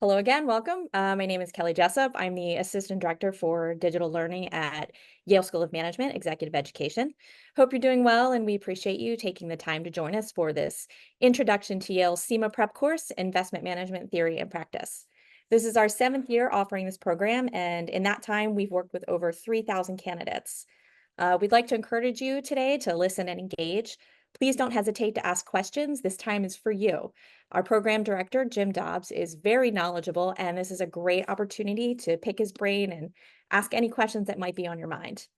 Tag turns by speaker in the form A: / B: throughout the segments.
A: Hello again, welcome. My name is Kelly Jessup. I'm the Assistant Director for Digital Learning at Yale School of Management, Executive Education. Hope you're doing well, and we appreciate you taking the time to join us for this Introduction to Yale CIMA Prep course, Investment Management Theory and Practice. This is our 7th year offering this program, and in that time, we've worked with over 3,000 candidates. We'd like to encourage you today to listen and engage. Please don't hesitate to ask questions. This time is for you. Our program director, Jim Dobbs, is very knowledgeable, and this is a great opportunity to pick his brain and ask any questions that might be on your mind.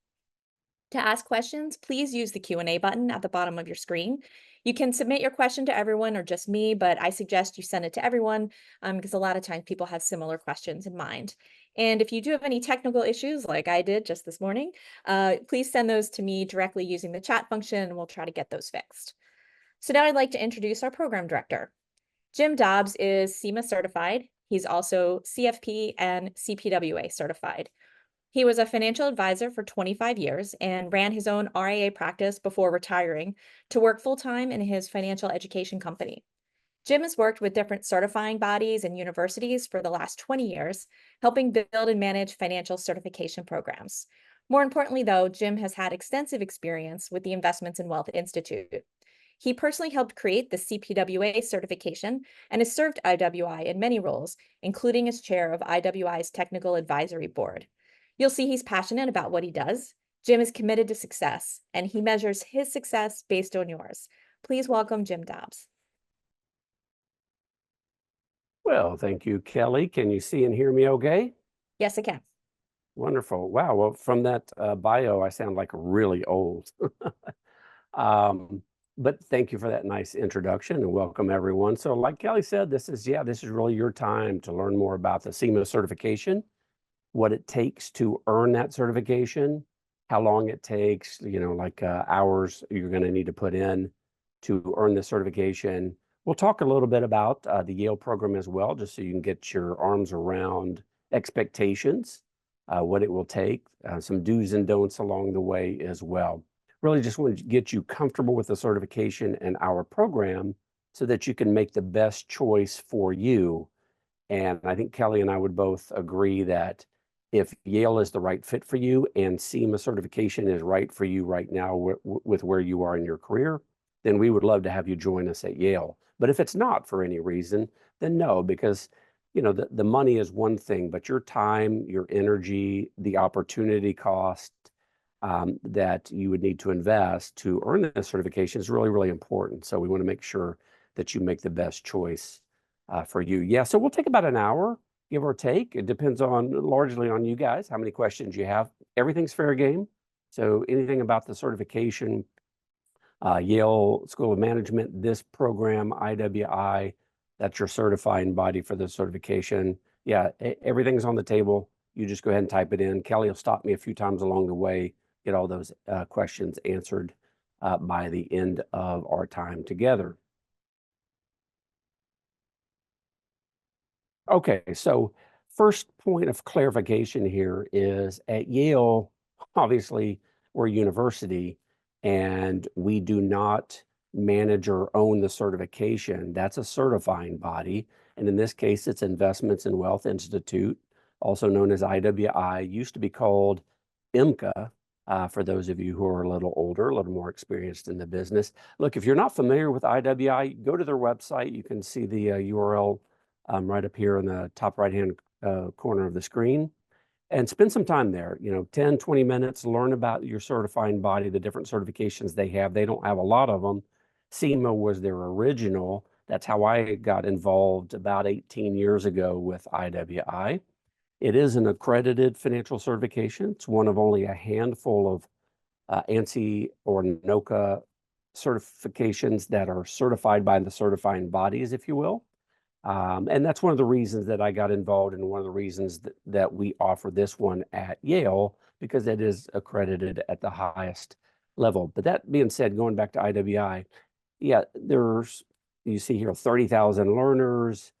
A: To ask questions, please use the Q&A button at the bottom of your screen. You can submit your question to everyone or just me, but I suggest you send it to everyone because a lot of times people have similar questions in mind. And if you do have any technical issues, like I did just this morning, please send those to me directly using the chat function, and we'll try to get those fixed. So now I'd like to introduce our program director. Jim Dobbs is CIMA certified. He's also CFP and CPWA certified. He was a financial advisor for 25 years and ran his own RIA practice before retiring to work full-time in his financial education company. Jim has worked with different certifying bodies and universities for the last 20 years, helping build and manage financial certification programs. More importantly, though, Jim has had extensive experience with the Investments in Wealth Institute. He personally helped create the CPWA certification and has served IWI in many roles, including as chair of IWI's Technical Advisory Board. You'll see he's passionate about what he does. Jim is committed to success, and he measures his success based on yours. Please welcome Jim Dobbs.
B: Well, thank you, Kelly. Can you see and hear me okay?
A: Yes, I can.
B: Wonderful. Wow. Well, from that bio, I sound like really old. But thank you for that nice introduction and welcome everyone. So like Kelly said, this is really your time to learn more about the CIMA certification, what it takes to earn that certification, how long it takes, hours you're going to need to put in to earn the certification. We'll talk a little bit about the Yale program as well, just so you can get your arms around expectations, what it will take, some do's and don'ts along the way as well. Really just want to get you comfortable with the certification and our program so that you can make the best choice for you. And I think Kelly and I would both agree that if Yale is the right fit for you and CIMA certification is right for you right now with where you are in your career, then we would love to have you join us at Yale. But if it's not for any reason, then no, because the money is one thing, but your time, your energy, the opportunity cost that you would need to invest to earn this certification is really, really important. So we want to make sure that you make the best choice for you. Yeah, so we'll take about an hour, give or take. It depends largely on you guys, how many questions you have. Everything's fair game. So anything about the certification, Yale School of Management, this program, IWI, that's your certifying body for the certification. Yeah, everything's on the table. You just go ahead and type it in. Kelly will stop me a few times along the way, get all those questions answered by the end of our time together. Okay, so first point of clarification here is at Yale, obviously, we're a university and we do not manage or own the certification. That's a certifying body. And in this case, it's Investments in Wealth Institute, also known as IWI, used to be called IMCA, for those of you who are a little older, a little more experienced in the business. Look, if you're not familiar with IWI, go to their website. You can see the URL right up here in the top right-hand corner of the screen, and spend some time there, 10, 20 minutes, learn about your certifying body, the different certifications they have. They don't have a lot of them. CIMA was their original. That's how I got involved about 18 years ago with IWI. It is an accredited financial certification. It's one of only a handful of ANSI or NOCA certifications that are certified by the certifying bodies, if you will. And that's one of the reasons that I got involved, and one of the reasons that we offer this one at Yale, because it is accredited at the highest level. But that being said, going back to IWI, yeah, you see here 30,000 learners,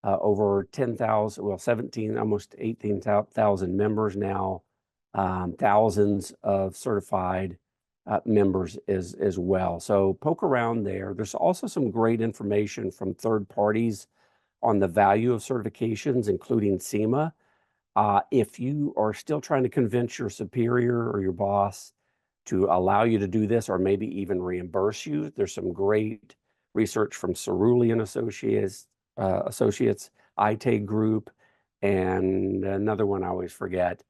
B: over 10,000, well, 17, almost 18,000 members now, thousands of certified members as well. So poke around there. There's also some great information from third parties on the value of certifications, including CIMA. If you are still trying to convince your superior or your boss to allow you to do this, or maybe even reimburse you, there's some great research from Cerulli and Associates, ITAG Group, and another one I always forget,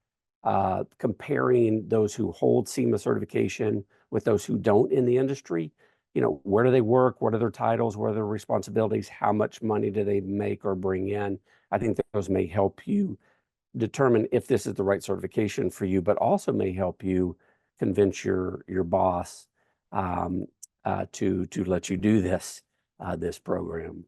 B: comparing those who hold CIMA certification with those who don't in the industry. You know, where do they work? What are their titles? What are their responsibilities? How much money do they make or bring in? I think that those may help you determine if this is the right certification for you, but also may help you convince your boss to let you do this program.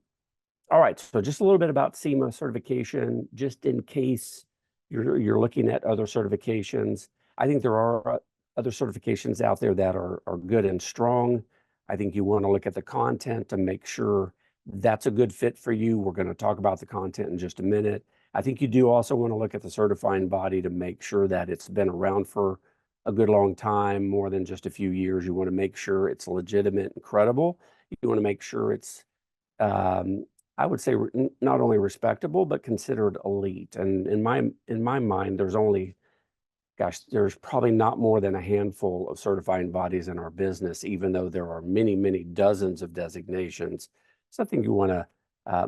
B: All right, so just a little bit about CIMA certification, just in case you're looking at other certifications. I think there are other certifications out there that are good and strong. I think you want to look at the content to make sure that's a good fit for you. We're going to talk about the content in just a minute. I think you do also want to look at the certifying body to make sure that it's been around for a good long time, more than just a few years. You want to make sure it's legitimate and credible. You want to make sure it's, I would say, not only respectable, but considered elite. And in my mind, there's probably not more than a handful of certifying bodies in our business, even though there are many, many dozens of designations. So I think you want to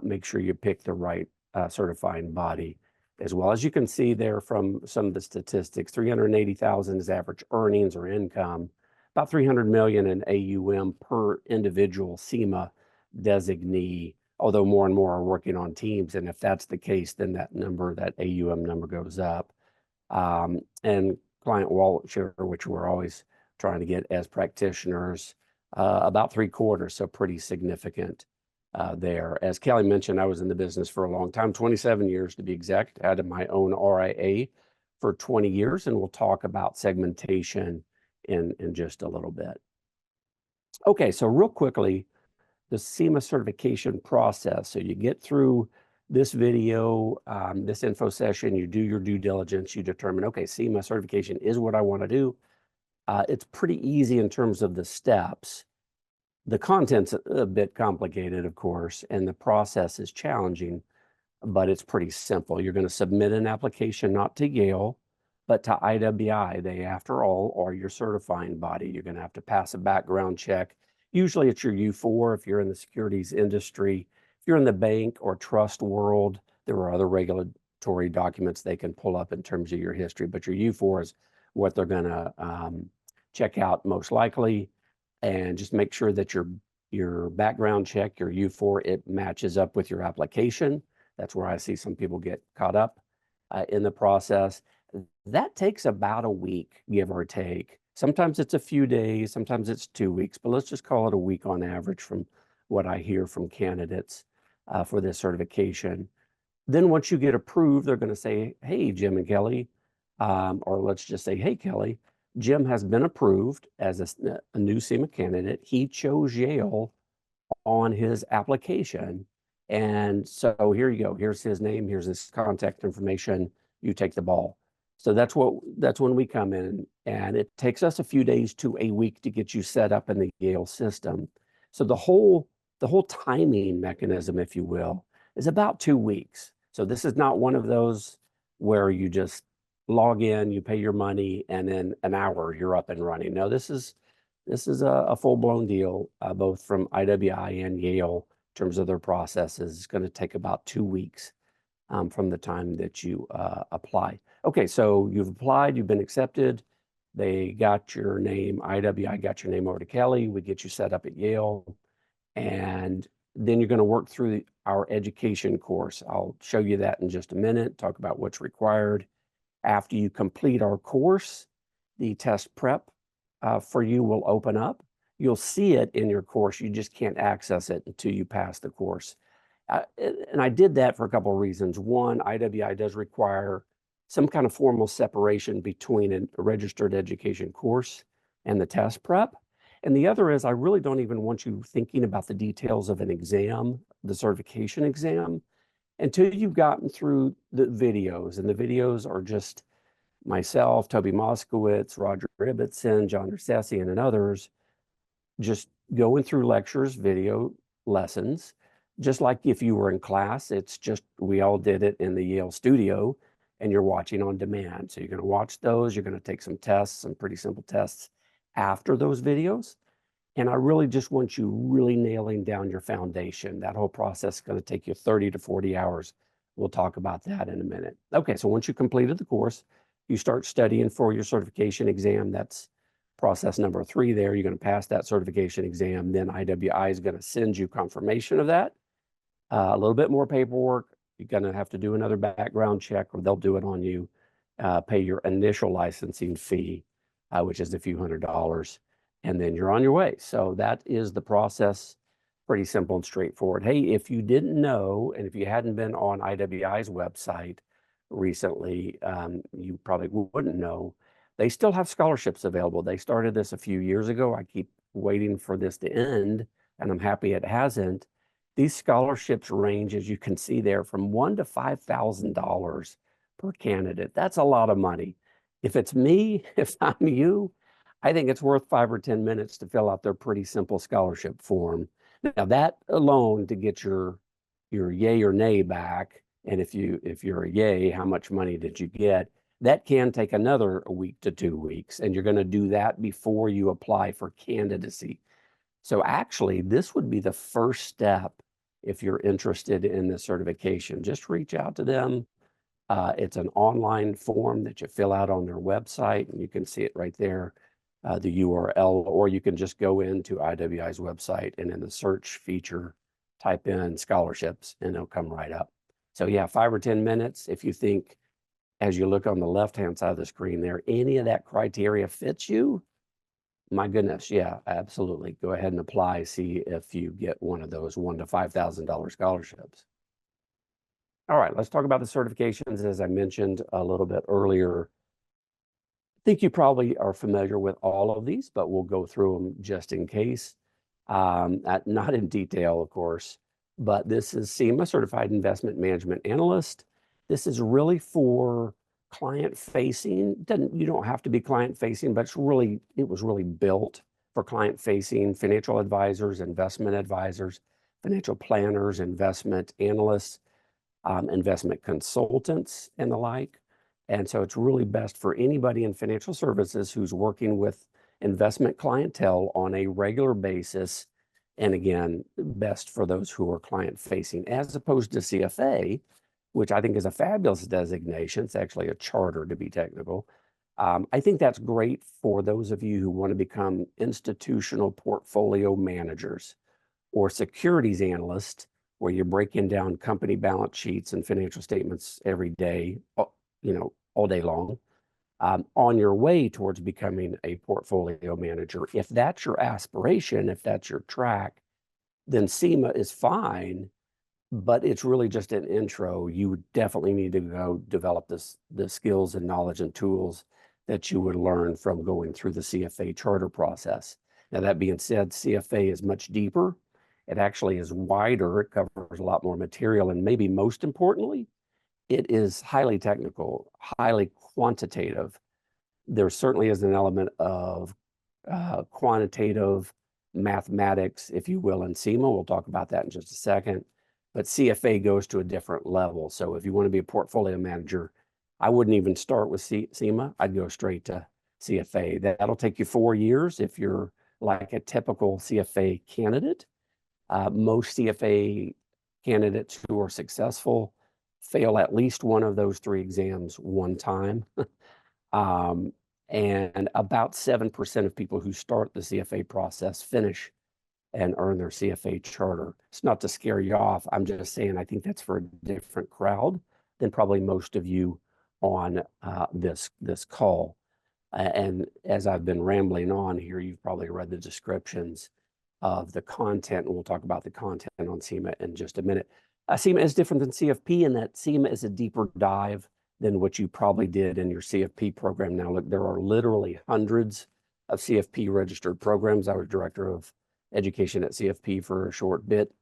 B: make sure you pick the right certifying body as well. As you can see there from some of the statistics, 380,000 is average earnings or income, about 300 million in AUM per individual CIMA designee, although more and more are working on teams. And if that's the case, then that AUM number goes up. And client wallet share, which we're always trying to get as practitioners, about 3/4, so pretty significant there. As Kelly mentioned, I was in the business for a long time, 27 years to be exact. I had my own RIA for 20 years, and we'll talk about segmentation in just a little bit. Okay, so real quickly, the CIMA certification process. So you get through this video, this info session, you do your due diligence, you determine, okay, CIMA certification is what I want to do. It's pretty easy in terms of the steps. The content's a bit complicated, of course, and the process is challenging, but it's pretty simple. You're going to submit an application not to Yale, but to IWI. They, after all, are your certifying body. You're going to have to pass a background check. Usually it's your U4 if you're in the securities industry. If you're in the bank or trust world, there are other regulatory documents they can pull up in terms of your history, but your U4 is what they're going to check out most likely. And just make sure that your background check, your U4, it matches up with your application. That's where I see some people get caught up in the process. That takes about a week, give or take. Sometimes it's a few days, sometimes it's 2 weeks, but let's just call it a week on average from what I hear from candidates for this certification. Then once you get approved, they're going to say, hey, Jim and Kelly, or let's just say, hey, Kelly, Jim has been approved as a new CIMA candidate. He chose Yale on his application. And so here you go. Here's his name. Here's his contact information. You take the ball. So that's when we come in, and it takes us a few days to a week to get you set up in the Yale system. So the whole timing mechanism, if you will, is about 2 weeks. So this is not one of those where you just log in, you pay your money, and in an hour you're up and running. No, this is a full-blown deal, both from IWI and Yale in terms of their processes. It's going to take about 2 weeks from the time that you apply. Okay, so you've applied, you've been accepted. They got your name, IWI got your name over to Kelly. We get you set up at Yale. And then you're going to work through our education course. I'll show you that in just a minute, talk about what's required. After you complete our course, the test prep for you will open up. You'll see it in your course. You just can't access it until you pass the course. And I did that for a couple of reasons. One, IWI does require some kind of formal separation between a registered education course and the test prep. And the other is I really don't even want you thinking about the details of an exam, the certification exam, until you've gotten through the videos. And the videos are just myself, Toby Moskowitz, Roger Ibbotson, John Nersessian, and others, just going through lectures, video lessons. just like if you were in class, it's just we all did it in the Yale studio and you're watching on demand. So you're going to watch those, you're going to take some tests, some pretty simple tests after those videos. And I really just want you really nailing down your foundation. That whole process is going to take you 30 to 40 hours. We'll talk about that in a minute. Okay, so once you completed the course, you start studying for your certification exam. That's process number 3 there. You're going to pass that certification exam. Then IWI is going to send you confirmation of that. A little bit more paperwork. You're going to have to do another background check, or they'll do it on you. Pay your initial licensing fee, which is a few $100s, and then you're on your way. So that is the process. Pretty simple and straightforward. Hey, if you didn't know, and if you hadn't been on IWI's website recently, you probably wouldn't know. They still have scholarships available. They started this a few years ago. I keep waiting for this to end, and I'm happy it hasn't. These scholarships range, as you can see there, from $1,000 to $5,000 per candidate. That's a lot of money. If it's me, if I'm you, I think it's worth 5 or 10 minutes to fill out their pretty simple scholarship form. Now that alone to get your yay or nay back, and if you're a yay, how much money did you get? That can take another week to 2 weeks, and you're going to do that before you apply for candidacy. So actually, this would be the first step if you're interested in the certification. Just reach out to them. It's an online form that you fill out on their website, and you can see it right there, the URL, or you can just go into IWI's website and in the search feature, type in scholarships, and it'll come right up. So yeah, 5 or 10 minutes. If you think, as you look on the left-hand side of the screen there, any of that criteria fits you, my goodness, yeah, absolutely. Go ahead and apply, see if you get one of those $1,000 to $5,000 scholarships. All right, let's talk about the certifications. As I mentioned a little bit earlier, I think you probably are familiar with all of these, but we'll go through them just in case. Not in detail, of course, but this is CIMA Certified Investment Management Analyst. This is really for client facing. You don't have to be client facing, but it was really built for client facing financial advisors, investment advisors, financial planners, investment analysts, investment consultants, and the like. And so it's really best for anybody in financial services who's working with investment clientele on a regular basis. And again, best for those who are client facing, as opposed to CFA, which I think is a fabulous designation. It's actually a charter, to be technical. I think that's great for those of you who want to become institutional portfolio managers or securities analysts, where you're breaking down company balance sheets and financial statements every day, all day long, on your way towards becoming a portfolio manager. If that's your aspiration, if that's your track, then CIMA is fine, but it's really just an intro. You definitely need to go develop the skills and knowledge and tools that you would learn from going through the CFA charter process. Now, that being said, CFA is much deeper. It actually is wider. It covers a lot more material. And maybe most importantly, it is highly technical, highly quantitative. There certainly is an element of quantitative mathematics, if you will, in CIMA. We'll talk about that in just a second. But CFA goes to a different level. So if you want to be a portfolio manager, I wouldn't even start with CIMA. I'd go straight to CFA. That'll take you 4 years if you're like a typical CFA candidate. Most CFA candidates who are successful fail at least one of those 3 exams one time. And about 7% of people who start the CFA process finish and earn their CFA charter. It's not to scare you off. I'm just saying I think that's for a different crowd than probably most of you on this call. And as I've been rambling on here, you've probably read the descriptions of the content, and we'll talk about the content on CIMA in just a minute. CIMA is different than CFP in that CIMA is a deeper dive than what you probably did in your CFP program. Now, look, there are literally hundreds of CFP registered programs. I was director of education at CFP for a short bit,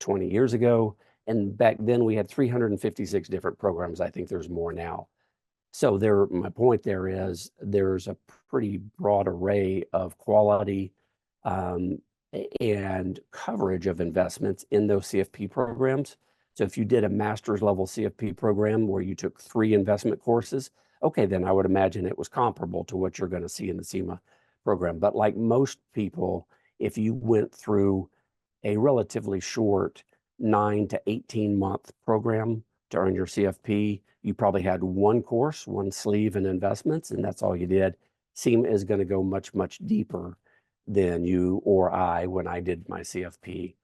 B: 20 years ago. And back then we had 356 different programs. I think there's more now. So my point there is there's a pretty broad array of quality and coverage of investments in those CFP programs. So if you did a master's level CFP program where you took 3 investment courses, okay, then I would imagine it was comparable to what you're going to see in the CIMA program. But like most people, if you went through a relatively short 9 to 18-month program to earn your CFP, you probably had 1 course, 1 sleeve in investments, and that's all you did. CIMA is going to go much, much deeper than you or I, when I did my CFP,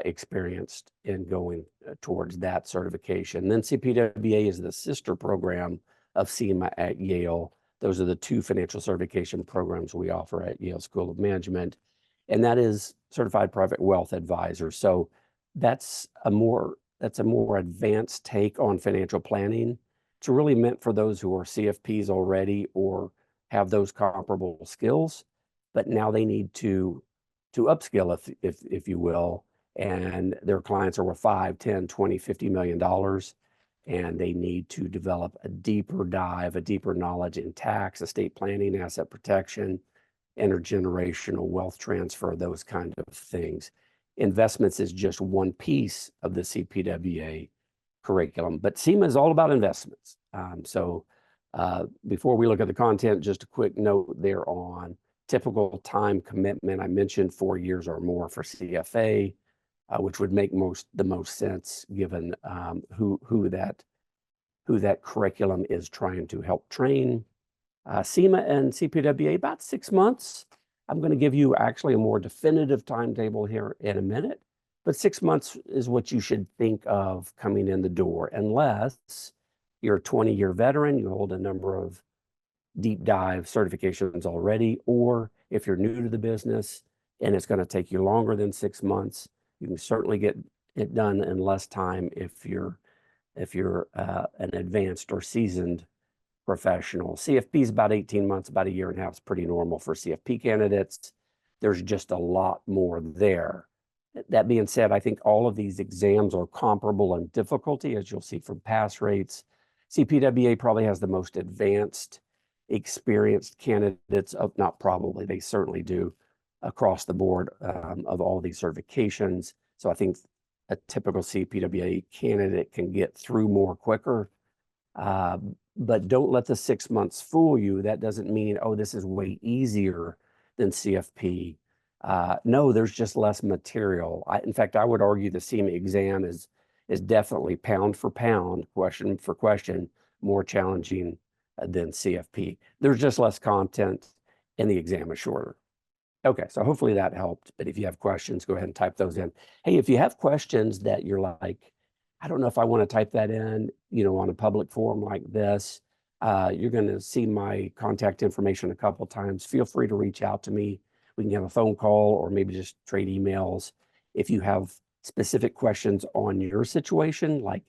B: experienced in going towards that certification. Then CPWA is the sister program of CIMA at Yale. Those are the 2 financial certification programs we offer at Yale School of Management. And that is Certified Private Wealth Advisor. So that's a more advanced take on financial planning. It's really meant for those who are CFPs already or have those comparable skills, but now they need to upskill, if you will, and their clients are worth 5, 10, 20, $50 million, and they need to develop a deeper knowledge in tax, estate planning, asset protection, intergenerational wealth transfer, those kind of things. Investments is just one piece of the CPWA curriculum, but CIMA is all about investments. Before we look at the content, just a quick note there on typical time commitment. I mentioned 4 years or more for CFA, which would make the most sense given who that curriculum is trying to help train. CIMA and CPWA, about 6 months. I'm going to give you actually a more definitive timetable here in a minute, but 6 months is what you should think of coming in the door, unless you're a 20-year veteran, you hold a number of deep dive certifications already, or if you're new to the business and it's going to take you longer than 6 months, you can certainly get it done in less time if you're an advanced or seasoned professional. CFP is about 18 months, about a year and a half. It's pretty normal for CFP candidates. There's just a lot more there. That being said, I think all of these exams are comparable in difficulty, as you'll see from pass rates. CPWA probably has the most advanced, experienced candidates not probably, they certainly do, across the board of all these certifications. So I think a typical CPWA candidate can get through more quicker. But don't let the 6 months fool you. That doesn't mean, oh, this is way easier than CFP. No, there's just less material. In fact, I would argue the CIMA exam is definitely pound for pound, question for question, more challenging than CFP. There's just less content and the exam is shorter. Okay, so hopefully that helped. But if you have questions, go ahead and type those in. Hey, if you have questions that you're like, I don't know if I want to type that in, on a public forum like this, you're going to see my contact information a couple times. Feel free to reach out to me. We can have a phone call or maybe just trade emails. If you have specific questions on your situation, like,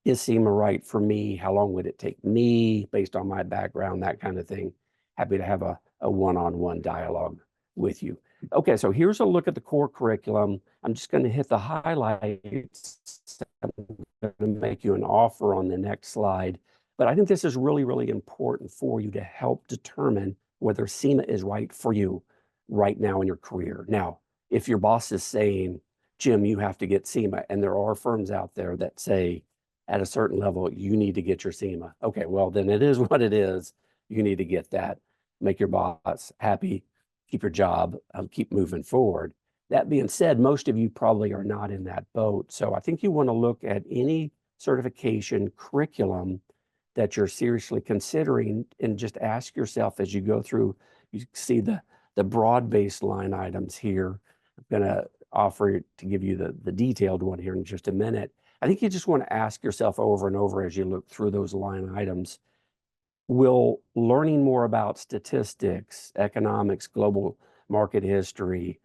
B: is CIMA right for me? How long would it take me based on my background, that kind of thing? Happy to have a one-on-one dialogue with you. Okay, so here's a look at the core curriculum. I'm just going to hit the highlights. I'm going to make you an offer on the next slide. But I think this is really, really important for you to help determine whether CIMA is right for you right now in your career. Now, if your boss is saying, Jim, you have to get CIMA, and there are firms out there that say at a certain level, you need to get your CIMA. Okay, well, then it is what it is. You need to get that. Make your boss happy. Keep your job, keep moving forward. That being said, most of you probably are not in that boat. So I think you want to look at any certification curriculum that you're seriously considering and just ask yourself as you go through, you see the broad-based line items here. I'm going to offer to give you the detailed one here in just a minute. I think you just want to ask yourself over and over as you look through those line items, will learning more about statistics, economics, global market history,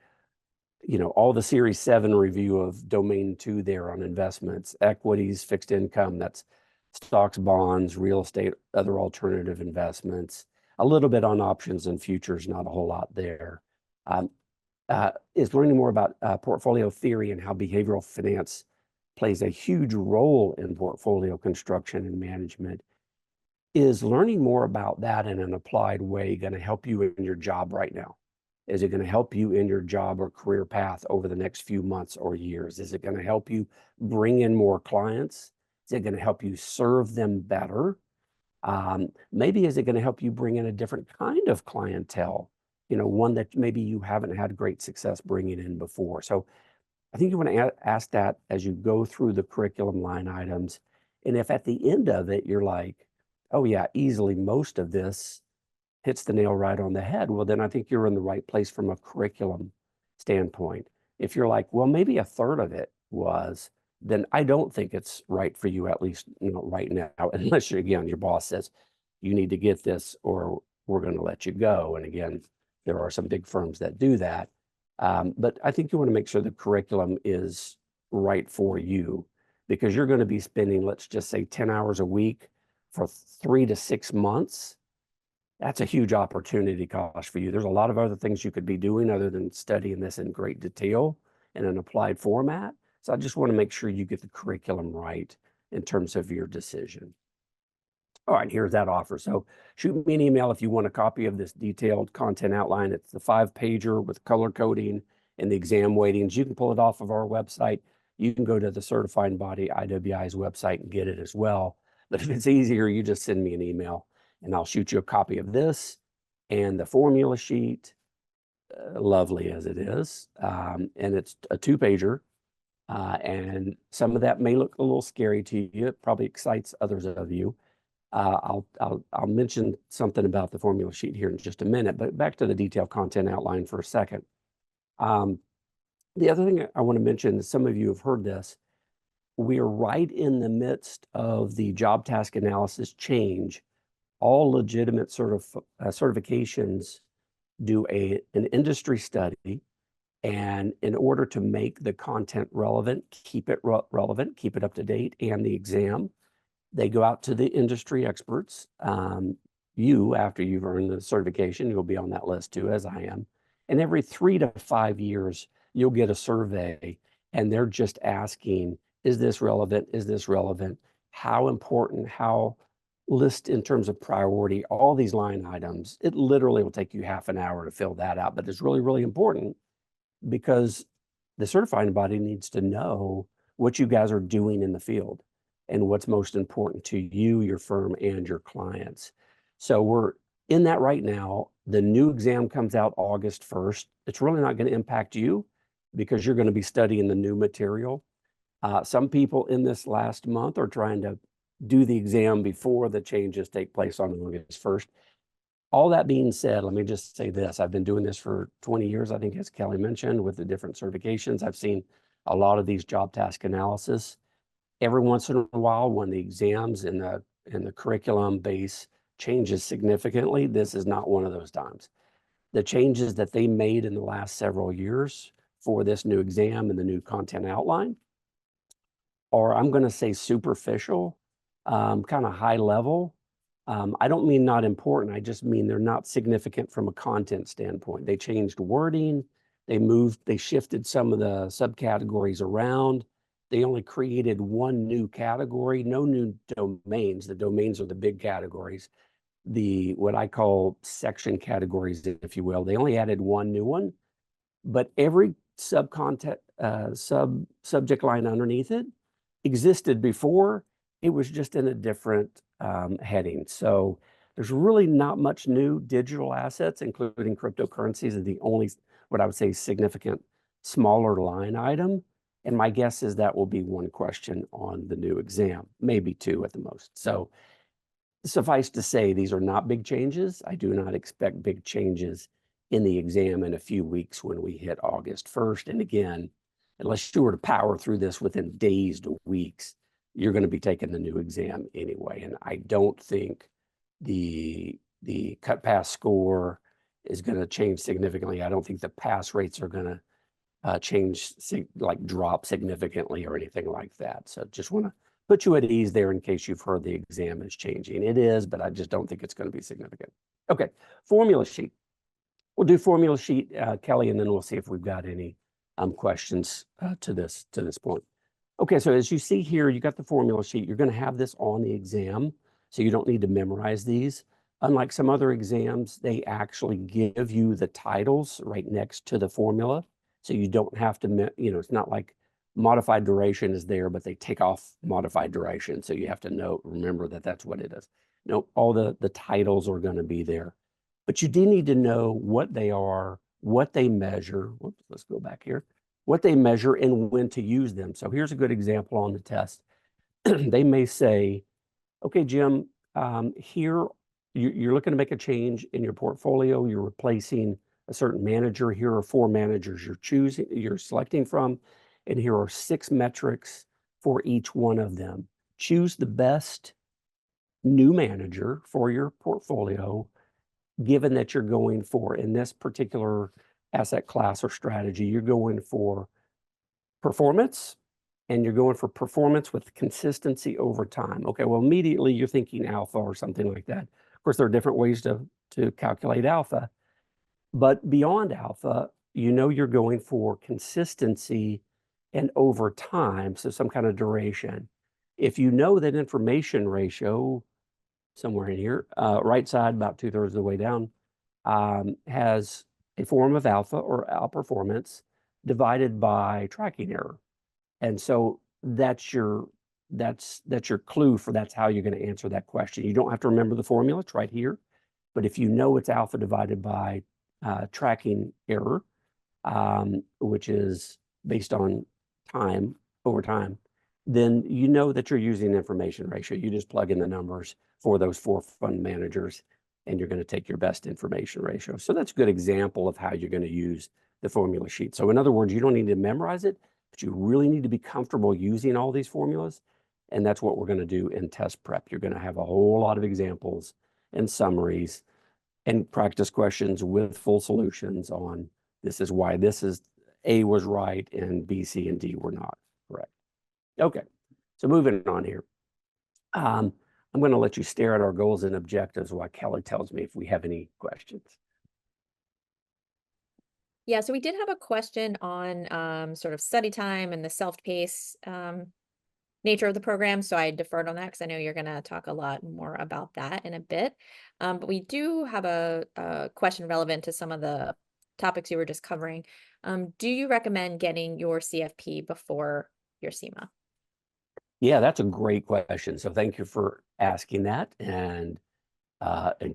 B: all the Series 7 review of Domain 2 there on investments, equities, fixed income, that's stocks, bonds, real estate, other alternative investments, a little bit on options and futures, not a whole lot there. Is learning more about portfolio theory and how behavioral finance plays a huge role in portfolio construction and management. Is learning more about that in an applied way going to help you in your job right now? Is it going to help you in your job or career path over the next few months or years? Is it going to help you bring in more clients? Is it going to help you serve them better? Maybe is it going to help you bring in a different kind of clientele, one that maybe you haven't had great success bringing in before. So I think you want to ask that as you go through the curriculum line items. And if at the end of it, you're like, oh yeah, easily most of this hits the nail right on the head, well, then I think you're in the right place from a curriculum standpoint. If you're like, well, maybe a third of it was, then I don't think it's right for you, at least, right now, unless again, your boss says, you need to get this or we're going to let you go. And again, there are some big firms that do that. But I think you want to make sure the curriculum is right for you, because you're going to be spending, let's just say 10 hours a week for 3 to 6 months. That's a huge opportunity cost for you. There's a lot of other things you could be doing other than studying this in great detail in an applied format. So I just want to make sure you get the curriculum right in terms of your decision. All right, here's that offer. So shoot me an email if you want a copy of this detailed content outline. It's the 5-pager with color coding and the exam weightings. You can pull it off of our website. You can go to the certifying body IWI's website and get it as well. But if it's easier, you just send me an email and I'll shoot you a copy of this and the formula sheet, lovely as it is. And it's a 2-pager. And some of that may look a little scary to you. It probably excites others of you. I'll mention something about the formula sheet here in just a minute, but back to the detailed content outline for a second. The other thing I want to mention, some of you have heard this, we are right in the midst of the job task analysis change. All legitimate certifications do an industry study, and in order to make the content relevant, keep it relevant, keep it up to date, and the exam, they go out to the industry experts. After you've earned the certification, you'll be on that list too, as I am. And every 3 to 5 years, you'll get a survey, and they're just asking, is this relevant? Is this relevant? How important? How list in terms of priority, all these line items. It literally will take you half an hour to fill that out, but it's really, really important because the certifying body needs to know what you guys are doing in the field and what's most important to you, your firm, and your clients. So we're in that right now. The new exam comes out August 1st. It's really not going to impact you because you're going to be studying the new material. Some people in this last month are trying to do the exam before the changes take place on August 1st. All that being said, let me just say this. I've been doing this for 20 years, I think, as Kelly mentioned, with the different certifications. I've seen a lot of these job task analysis. Every once in a while, when the exams and the curriculum base changes significantly, this is not one of those times. The changes that they made in the last several years for this new exam and the new content outline are, I'm going to say, superficial, kind of high level. I don't mean not important. I just mean they're not significant from a content standpoint. They changed wording. They shifted some of the subcategories around. They only created one new category, no new domains. The domains are the big categories. What I call section categories, if you will. They only added one new one, but every subject line underneath it existed before. It was just in a different heading. So there's really not much new. Digital assets, including cryptocurrencies, are the only, what I would say, significant smaller line item. And my guess is that will be one question on the new exam, maybe 2 at the most. So suffice to say, these are not big changes. I do not expect big changes in the exam in a few weeks when we hit August 1st. And again, unless you were to power through this within days to weeks, you're going to be taking the new exam anyway. And I don't think the cut pass score is going to change significantly. I don't think the pass rates are going to drop significantly or anything like that. So just want to put you at ease there in case you've heard the exam is changing. It is, but I just don't think it's going to be significant. Okay, formula sheet. We'll do formula sheet, Kelly, and then we'll see if we've got any questions to this point. Okay, so as you see here, you got the formula sheet. You're going to have this on the exam, so you don't need to memorize these. Unlike some other exams, they actually give you the titles right next to the formula. So you don't have to, it's not like modified duration is there, but they take off modified duration. So you have to remember that that's what it is. No, all the titles are going to be there. But you do need to know what they are, what they measure. Whoops, let's go back here. What they measure and when to use them. So here's a good example on the test. They may say, okay, Jim, here you're looking to make a change in your portfolio. You're replacing a certain manager. Here are 4 managers you're selecting from, and here are 6 metrics for each one of them. Choose the best new manager for your portfolio, given that you're going for, in this particular asset class or strategy, you're going for performance, and you're going for performance with consistency over time. Okay, well, immediately you're thinking alpha or something like that. Of course, there are different ways to calculate alpha, but beyond alpha, you're going for consistency and over time, so some kind of duration. If you know that information ratio, somewhere in here, right side, about 2/3 of the way down, has a form of alpha or outperformance divided by tracking error. And so that's your clue for that's how you're going to answer that question. You don't have to remember the formula, it's right here. But if you know it's alpha divided by tracking error, which is based on time over time, then you know that you're using information ratio. You just plug in the numbers for those 4 fund managers, and you're going to take your best information ratio. So that's a good example of how you're going to use the formula sheet. So in other words, you don't need to memorize it, but you really need to be comfortable using all these formulas. And that's what we're going to do in test prep. You're going to have a whole lot of examples and summaries and practice questions with full solutions on this is why A was right and B, C, and D were not correct. Okay, so moving on here. I'm going to let you stare at our goals and objectives while Kelly tells me if we have any questions.
A: Yeah, so we did have a question on sort of study time and the self-pace nature of the program. So I deferred on that because I know you're going to talk a lot more about that in a bit. But we do have a question relevant to some of the topics you were just covering. Do you recommend getting your CFP before your CIMA?
B: Yeah, that's a great question. So thank you for asking that, and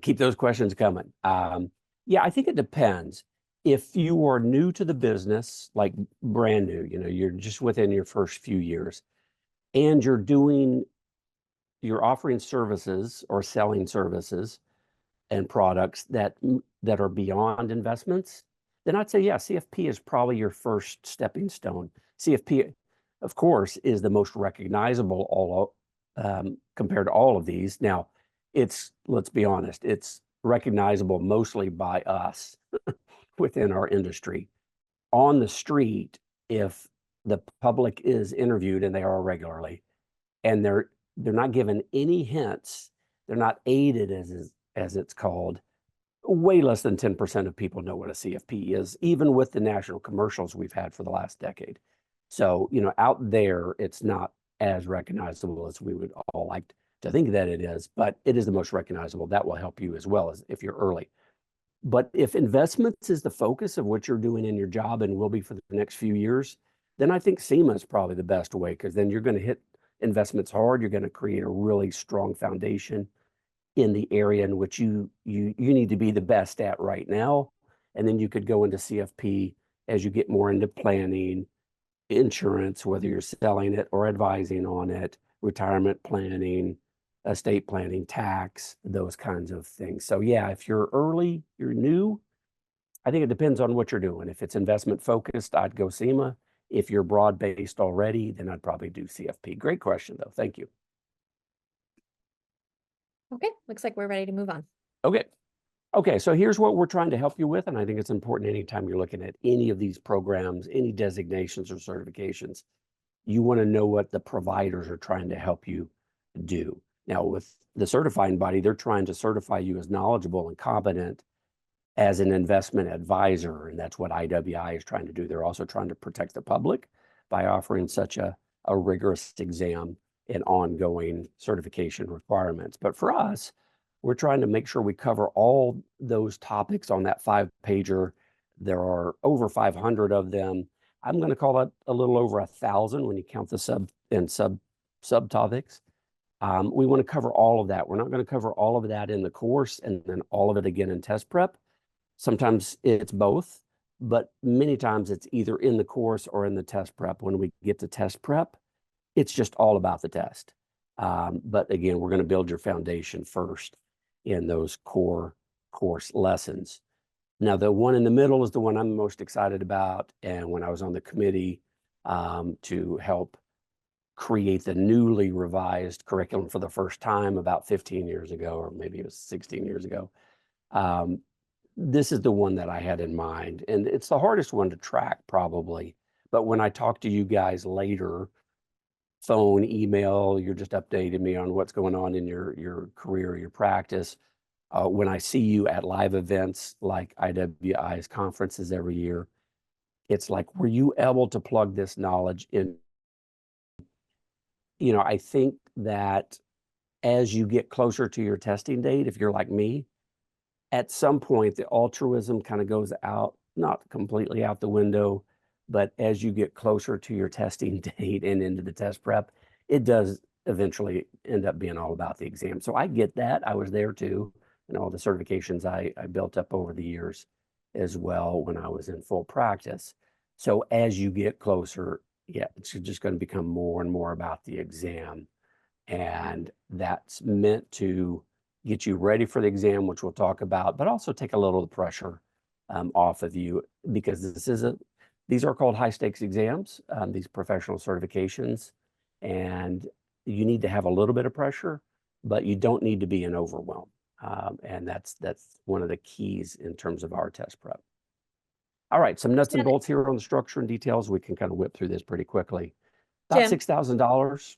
B: keep those questions coming. Yeah, I think it depends. If you are new to the business, like brand new, you're just within your first few years, and you're offering services or selling services and products that are beyond investments, then I'd say, yeah, CFP is probably your first stepping stone. CFP, of course, is the most recognizable compared to all of these. Now, let's be honest, it's recognizable mostly by us within our industry. On the street, if the public is interviewed, and they are regularly, and they're not given any hints, they're not aided, as it's called, way less than 10% of people know what a CFP is, even with the national commercials we've had for the last decade. So, out there, it's not as recognizable as we would all like to think that it is, but it is the most recognizable. That will help you as well as if you're early. But if investments is the focus of what you're doing in your job and will be for the next few years, then I think CIMA is probably the best way, because then you're going to hit investments hard. You're going to create a really strong foundation in the area in which you need to be the best at right now. And then you could go into CFP as you get more into planning, insurance, whether you're selling it or advising on it, retirement planning, estate planning, tax, those kinds of things. So yeah, if you're early, you're new, I think it depends on what you're doing. If it's investment focused, I'd go CIMA. If you're broad based already, then I'd probably do CFP. Great question though. Thank you.
A: Okay, looks like we're ready to move on.
B: Okay, so here's what we're trying to help you with, and I think it's important anytime you're looking at any of these programs, any designations or certifications, you want to know what the providers are trying to help you do. Now, with the certifying body, they're trying to certify you as knowledgeable and competent as an investment advisor, and that's what IWI is trying to do. They're also trying to protect the public by offering such a rigorous exam and ongoing certification requirements. But for us, we're trying to make sure we cover all those topics on that 5-pager. There are over 500 of them. I'm going to call it a little over 1,000 when you count the subtopics. We want to cover all of that. We're not going to cover all of that in the course and then all of it again in test prep. Sometimes it's both, but many times it's either in the course or in the test prep. When we get to test prep, it's just all about the test. But again, we're going to build your foundation first in those core course lessons. Now, the one in the middle is the one I'm most excited about. And when I was on the committee to help create the newly revised curriculum for the first time about 15 years ago, or maybe it was 16 years ago, this is the one that I had in mind. And it's the hardest one to track probably. But when I talk to you guys later, phone, email, you're just updating me on what's going on in your career, your practice. When I see you at live events like IWI's conferences every year, it's like, were you able to plug this knowledge in? You know, I think that as you get closer to your testing date, if you're like me, at some point the altruism kind of goes out, not completely out the window, but as you get closer to your testing date and into the test prep, it does eventually end up being all about the exam. So I get that. I was there too, and all the certifications I built up over the years as well when I was in full practice. So as you get closer, yeah, it's just going to become more and more about the exam. And that's meant to get you ready for the exam, which we'll talk about, but also take a little of the pressure off of you, because these are called high stakes exams, these professional certifications, and you need to have a little bit of pressure, but you don't need to be in overwhelm. And that's one of the keys in terms of our test prep. All right, some nuts and bolts here on the structure and details. We can kind of whip through this pretty quickly. About $6,000.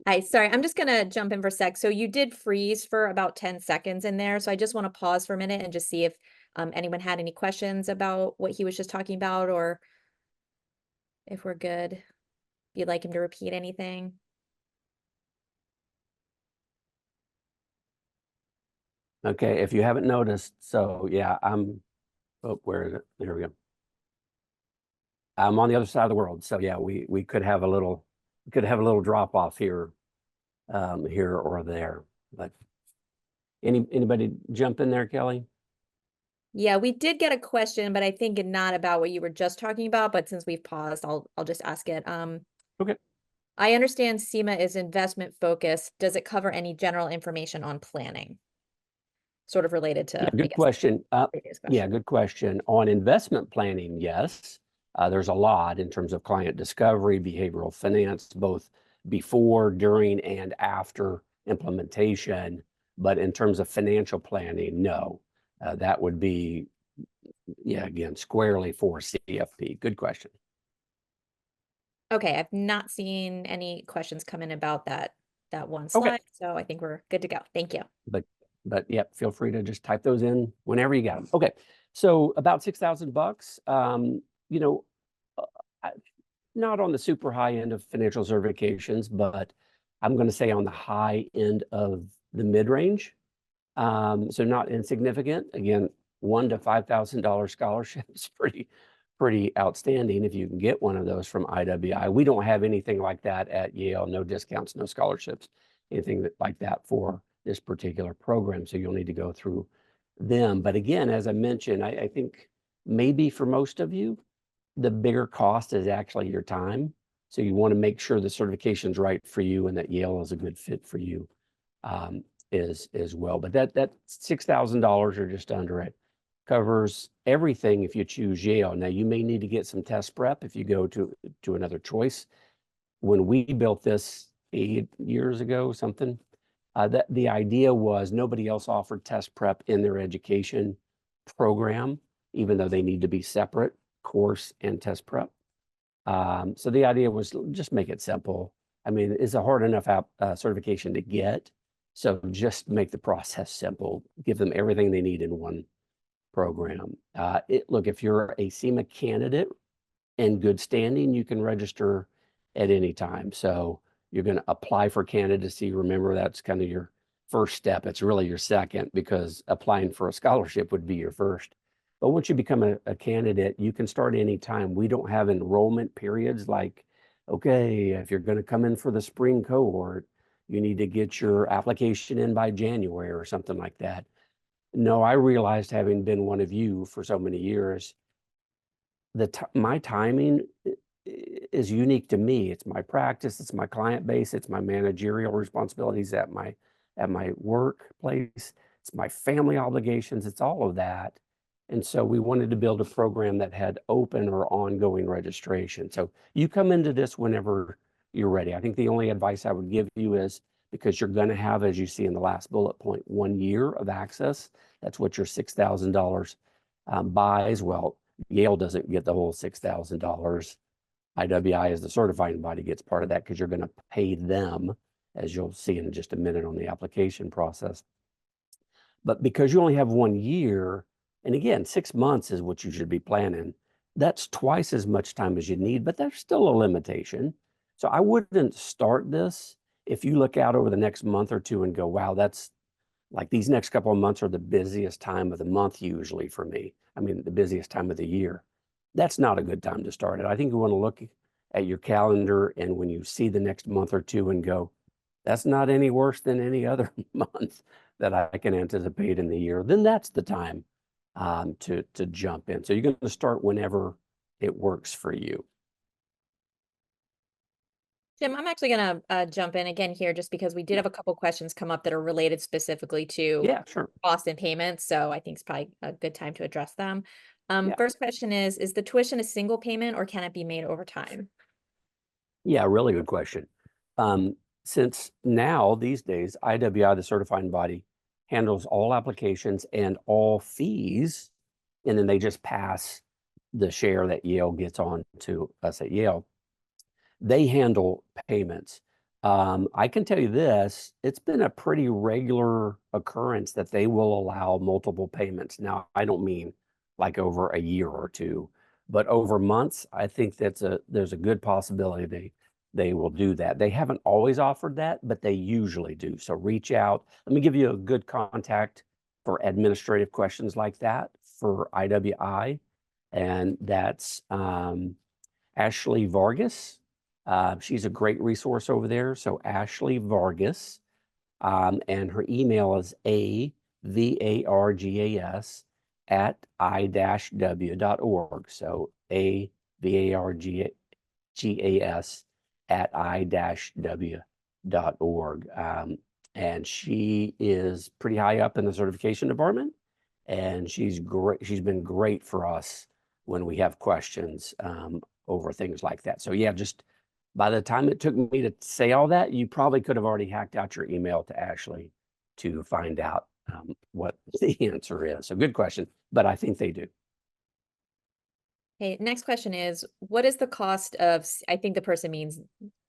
A: Hi, sorry, I'm just gonna jump in for a sec. So you did freeze for about 10 seconds in there. So I just want to pause for a minute and just see if anyone had any questions about what he was just talking about, or if we're good. If you'd like him to repeat anything.
B: Okay, if you haven't noticed, so yeah, where is it? There we go. I'm on the other side of the world. So yeah, we could have a little drop off here, here or there. But anybody jump in there, Kelly?
A: Yeah, we did get a question, but I think not about what you were just talking about. But since we've paused, I'll just ask it.
B: Okay.
A: I understand CIMA is investment focused. Does it cover any general information on planning? Sort of related to,
B: Yeah, good question.
A: previous
B: Yeah,
A: question.
B: good question. On investment planning, yes. There's a lot in terms of client discovery, behavioral finance, both before, during, and after implementation. But in terms of financial planning, no. That would be, yeah, again, squarely for CFP. Good question.
A: Okay, I've not seen any questions come in about that one
B: Okay.
A: slide, so I think we're good to go. Thank you.
B: But yeah, feel free to just type those in whenever you got them. Okay, so about $6,000. You know, not on the super high end of financial certifications, but I'm going to say on the high end of the mid range. So not insignificant. Again, $1,000 to $5,000 scholarship is pretty outstanding if you can get one of those from IWI. We don't have anything like that at Yale. No discounts, no scholarships, anything like that for this particular program. So you'll need to go through them. But again, as I mentioned, I think maybe for most of you, the bigger cost is actually your time. So you want to make sure the certification's right for you and that Yale is a good fit for you as well. But that $6,000 or just under it covers everything if you choose Yale. Now you may need to get some test prep if you go to another choice. When we built this 8 years ago, something, that the idea was nobody else offered test prep in their education program, even though they need to be separate, course and test prep. So the idea was just make it simple. I mean, it's a hard enough certification to get. So just make the process simple, give them everything they need in one program. Look, if you're a CIMA candidate in good standing, you can register at any time. So you're going to apply for candidacy. Remember, that's kind of your first step. It's really your second, because applying for a scholarship would be your first. But once you become a candidate, you can start anytime. We don't have enrollment periods like, okay, if you're going to come in for the spring cohort, you need to get your application in by January or something like that. No, I realized, having been one of you for so many years, my timing is unique to me. It's my practice, it's my client base, it's my managerial responsibilities at my workplace, it's my family obligations, it's all of that. And so we wanted to build a program that had open or ongoing registration. So you come into this whenever you're ready. I think the only advice I would give you is, because you're going to have, as you see in the last bullet point, 1 year of access. That's what your $6,000 buys. Well, Yale doesn't get the whole $6,000. IWI, as the certifying body, gets part of that, because you're going to pay them, as you'll see in just a minute on the application process. But because you only have 1 year, and again, 6 months is what you should be planning, that's twice as much time as you need, but there's still a limitation. So I wouldn't start this if you look out over the next month or two and go, wow, that's like, these next couple of months are the busiest time of the month usually for me. I mean, the busiest time of the year. That's not a good time to start it. I think you want to look at your calendar, and when you see the next month or two and go, that's not any worse than any other month that I can anticipate in the year, then that's the time to jump in. So you're going to start whenever it works for you.
A: Jim, I'm actually going to jump in again here, just because we did have a couple questions come up that are related specifically to
B: Yeah, sure.
A: cost and payments. So I think it's probably a good time to address them.
B: Yeah.
A: First question is the tuition a single payment, or can it be made over time?
B: Yeah, really good question. Since now, these days, IWI, the certifying body, handles all applications and all fees, and then they just pass the share that Yale gets on to us at Yale. They handle payments. I can tell you this, it's been a pretty regular occurrence that they will allow multiple payments. Now, I don't mean like over a year or two, but over months. I think there's a good possibility they will do that. They haven't always offered that, but they usually do. So reach out. Let me give you a good contact for administrative questions like that for IWI, and that's Ashley Vargas. She's a great resource over there. So Ashley Vargas, and her email is avargas at i-w.org. So avargas at i-w.org. And she is pretty high up in the certification department, and she's great. She's been great for us when we have questions over things like that. So yeah, just by the time it took me to say all that, you probably could have already hacked out your email to Ashley to find out what the answer is. So good question, but I think they do.
A: Okay, next question is, what is the cost of, I think the person means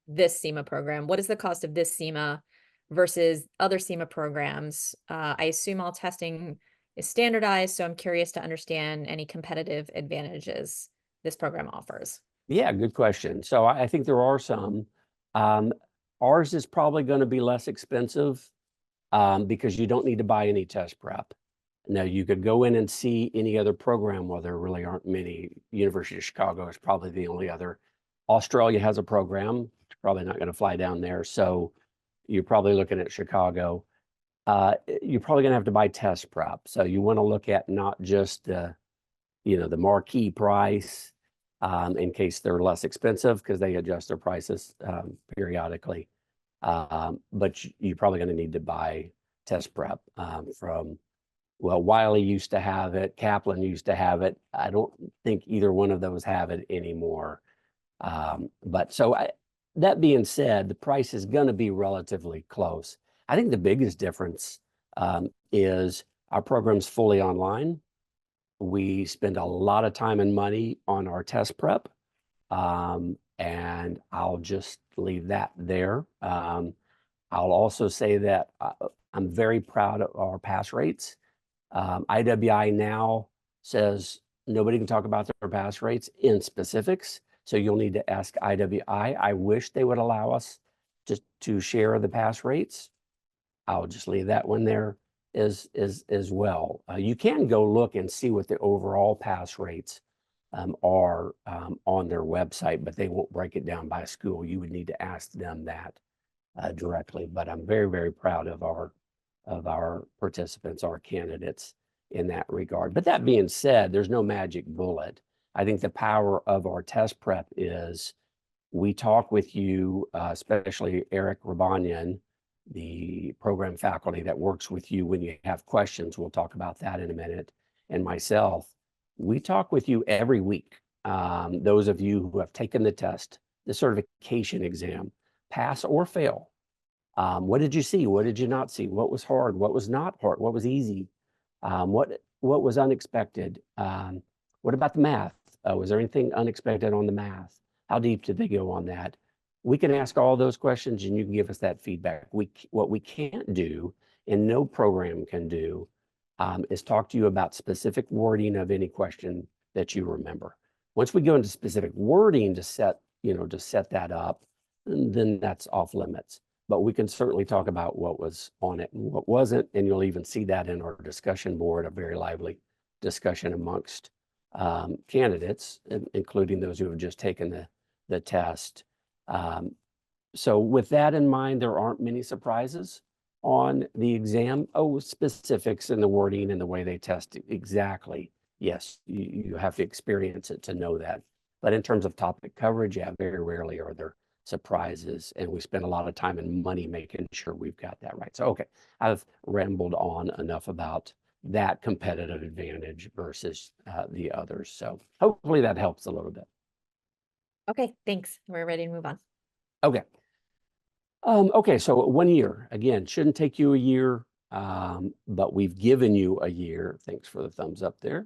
A: this CIMA program. What is the cost of this CIMA versus other CIMA programs? I assume all testing is standardized, so I'm curious to understand any competitive advantages this program offers.
B: Yeah, good question. So I think there are some. Ours is probably going to be less expensive because you don't need to buy any test prep. Now, you could go in and see any other program. Well, there really aren't many. University of Chicago is probably the only other. Australia has a program. You're probably not going to fly down there. So you're probably looking at Chicago. You're probably going to have to buy test prep. So you want to look at not just the marquee price in case they're less expensive, because they adjust their prices periodically. But you're probably going to need to buy test prep from, well, Wiley used to have it, Kaplan used to have it. I don't think either one of those have it anymore. But so that being said, the price is going to be relatively close. I think the biggest difference is our program's fully online. We spend a lot of time and money on our test prep, and I'll just leave that there. I'll also say that I'm very proud of our pass rates. IWI now says nobody can talk about their pass rates in specifics, so you'll need to ask IWI. I wish they would allow us to share the pass rates. I'll just leave that one there as well. You can go look and see what the overall pass rates are on their website, but they won't break it down by school. You would need to ask them that directly. But I'm very, very proud of our participants, our candidates in that regard. But that being said, there's no magic bullet. I think the power of our test prep is we talk with you, especially Eric Rabanian, the program faculty that works with you when you have questions. We'll talk about that in a minute. And myself, we talk with you every week. Those of you who have taken the test, the certification exam, pass or fail. What did you see? What did you not see? What was hard? What was not hard? What was easy? What was unexpected? What about the math? Was there anything unexpected on the math? How deep did they go on that? We can ask all those questions and you can give us that feedback. What we can't do, and no program can do, is talk to you about specific wording of any question that you remember. Once we go into specific wording to set that up, then that's off limits. But we can certainly talk about what was on it and what wasn't, and you'll even see that in our discussion board, a very lively discussion amongst candidates, including those who have just taken the test. So with that in mind, there aren't many surprises on the exam. Oh, specifics in the wording and the way they test exactly. Yes, you have to experience it to know that. But in terms of topic coverage, yeah, very rarely are there surprises, and we spend a lot of time and money making sure we've got that right. So, okay, I've rambled on enough about that competitive advantage versus the others. So hopefully that helps a little bit.
A: Okay, thanks. We're ready to move on.
B: Okay. Okay, so 1 year, again, shouldn't take you a year, but we've given you a year. Thanks for the thumbs up there.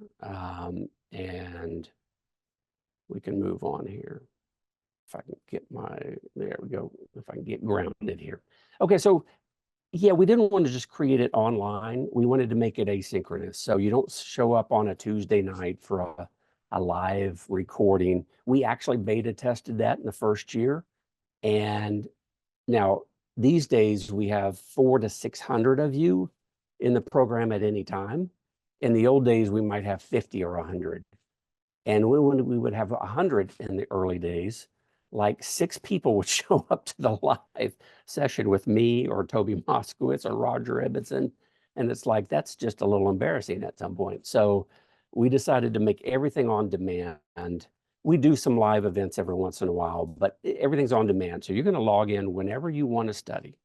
B: And we can move on here. If I can get there we go. If I can get grounded here. Okay, so yeah, we didn't want to just create it online. We wanted to make it asynchronous. So you don't show up on a Tuesday night for a live recording. We actually beta tested that in the first year. And now these days we have 400 to 600 of you in the program at any time. In the old days, we might have 50 or 100. And when we would have 100 in the early days, like 6 people would show up to the live session with me or Toby Moskowitz or Roger Ibbotson. And it's like, that's just a little embarrassing at some point. So we decided to make everything on demand. And we do some live events every once in a while, but everything's on demand. So you're going to log in whenever you want to study.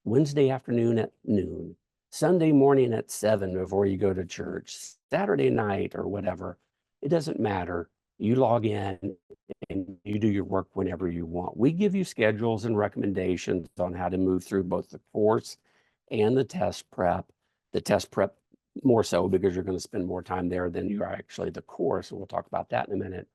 B: Wednesday afternoon at noon, Sunday morning at 7 before you go to church, Saturday night or whatever. It doesn't matter. You log in and you do your work whenever you want. We give you schedules and recommendations on how to move through both the course and the test prep. The test prep more so because you're going to spend more time there than you are actually the course. And we'll talk about that in a minute.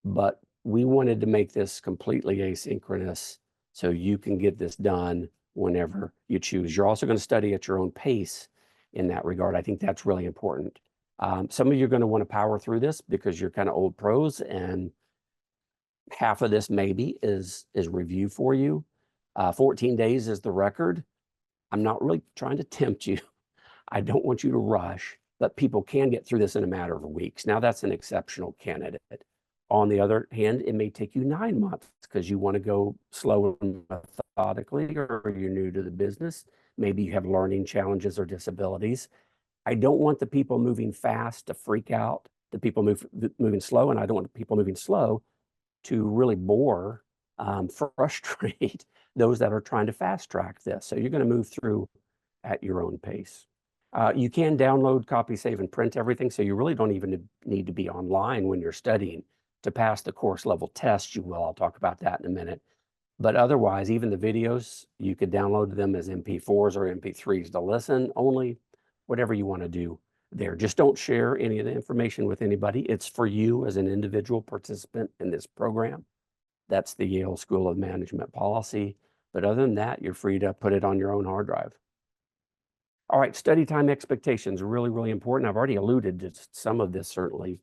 B: But we wanted to make this completely asynchronous so you can get this done whenever you choose. You're also going to study at your own pace in that regard. I think that's really important. Some of you are going to want to power through this because you're kind of old pros, and half of this maybe is review for you. 14 days is the record. I'm not really trying to tempt you. I don't want you to rush, but people can get through this in a matter of weeks. Now that's an exceptional candidate. On the other hand, it may take you 9 months because you want to go slow and methodically, or you're new to the business. Maybe you have learning challenges or disabilities. I don't want the people moving fast to freak out, the people moving slow, and I don't want the people moving slow to really bore, frustrate those that are trying to fast track this. So you're going to move through at your own pace. You can download, copy, save, and print everything, so you really don't even need to be online when you're studying. To pass the course level test, you will. I'll talk about that in a minute. But otherwise, even the videos, you could download them as MP4s or MP3s to listen only, whatever you want to do there. Just don't share any of the information with anybody. It's for you as an individual participant in this program. That's the Yale School of Management policy. But other than that, you're free to put it on your own hard drive. All right, study time expectations are really, really important. I've already alluded to some of this, certainly.